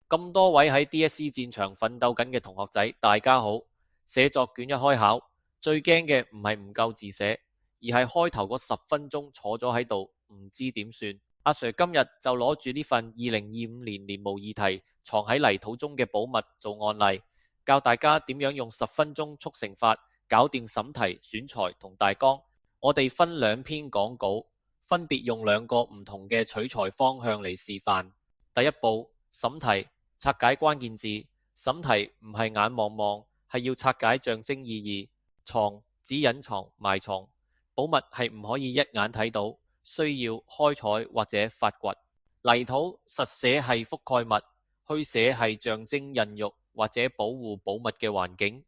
咁多位喺 DSE 戰場奮鬥緊嘅同學仔，大家好！寫作卷一開考，最驚嘅唔係唔夠字寫，而係開頭嗰10分鐘坐咗喺度唔知點算。阿 Sir 今日就攞住呢份2025年模擬題藏喺泥土中嘅寶物做案例，教大家點樣用10分鐘速成法搞掂審題、選材同大綱。我哋分2篇講稿，分別用2個唔同嘅取材方向嚟示範。第一步，審題。拆解關鍵字，審題唔係眼望望，係要拆解象徵意義。藏指隱藏、埋藏，寶物係唔可以一眼睇到，需要開採或者發掘。泥土實寫係覆蓋物，虛寫係象徵孕育或者保護寶物嘅環境。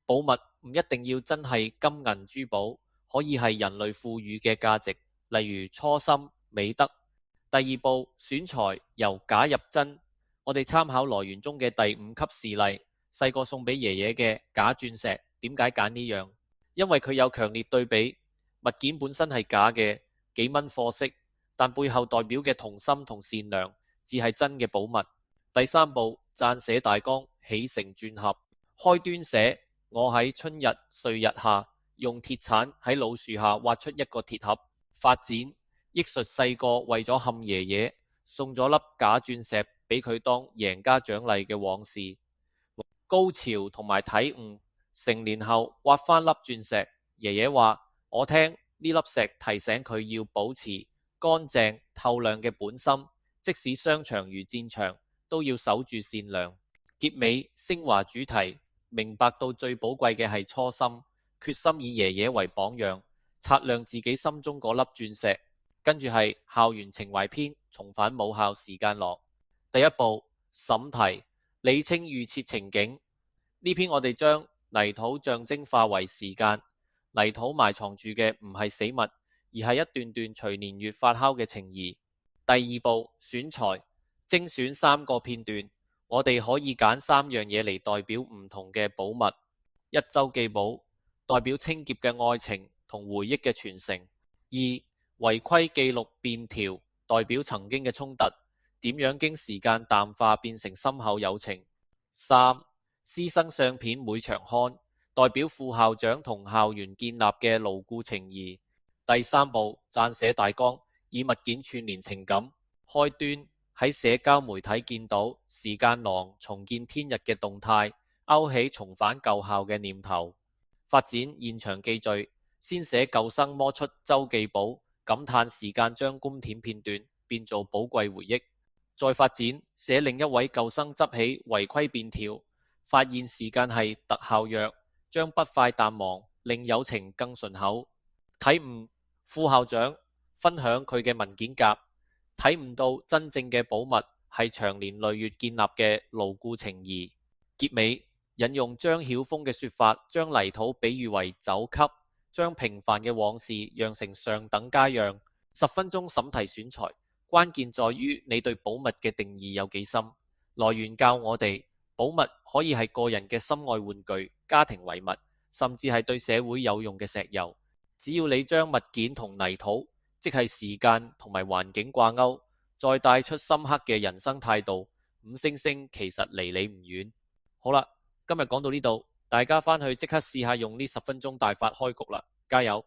寶物唔一定要真係金銀珠寶，可以係人類賦予嘅價值，例如初心、美德。第二步，選材由假入真。我哋參考來源中嘅第5級示例，細個送俾爺爺嘅假鑽石，點解揀呢樣？因為佢有強烈對比，物件本身係假嘅，幾蚊貨色，但背後代表嘅童心同善良，至係真嘅寶物。第3步，撰寫大綱，起承轉合。開端寫，我喺春日歲日下，用鐵鏟喺老樹下挖出一個鐵盒。發展，憶述細個為咗氹爺爺，送咗粒假鑽石俾佢當贏家獎勵嘅往事。高潮同埋體悟，成年後挖返粒鑽石，爺爺話我聽呢粒石提醒佢要保持乾淨透亮嘅本心，即使商場如戰場，都要守住善良。結尾升華主題，明白到最寶貴嘅係初心，決心以爺爺為榜樣，擦亮自己心中嗰粒鑽石。跟住係校園情懷篇，重返母校時間廊。第一步，審題，理清預設情景。呢篇我哋將泥土象徵化為時間，泥土埋藏住嘅唔係死物，而係一段段隨年月發酵嘅情誼。第二步，選材，精選3個片段，我哋可以揀3樣嘢嚟代表唔同嘅寶物。一周記簿，代表清潔嘅愛情同回憶嘅傳承。2違規記錄便條，代表曾經嘅衝突，點樣經時間淡化變成深厚友情。3師生相片每場刊，代表副校長同校園建立嘅牢固情誼。第3步，撰寫大綱，以物件串聯情感。開端，喺社交媒體見到時間廊重見天日嘅動態，勾起重返舊校嘅念頭。發展，現場記敘，先寫舊生摸出周記簿，感嘆時間將觀點片段變做寶貴回憶。再發展，寫另一位舊生執起違規便條，發現時間係特效藥，將不快淡忘，令友情更順口。體悟，副校長分享佢嘅文件夾，體悟到真正嘅寶物係長年累月建立嘅牢固情誼。結尾，引用張曉峰嘅說法，將泥土比喻為酒級，將平凡嘅往事釀成上等佳釀。10分鐘審題選材，關鍵在於你對寶物嘅定義有幾深。來源教我哋，寶物可以係個人嘅心愛玩具、家庭遺物，甚至係對社會有用嘅石油。只要你將物件同泥土，即係時間同埋環境掛鈎，再帶出深刻嘅人生態度，5星星其實離你唔遠。好啦，今日講到呢度，大家返去即刻試下用呢10分鐘大法開局啦，加油！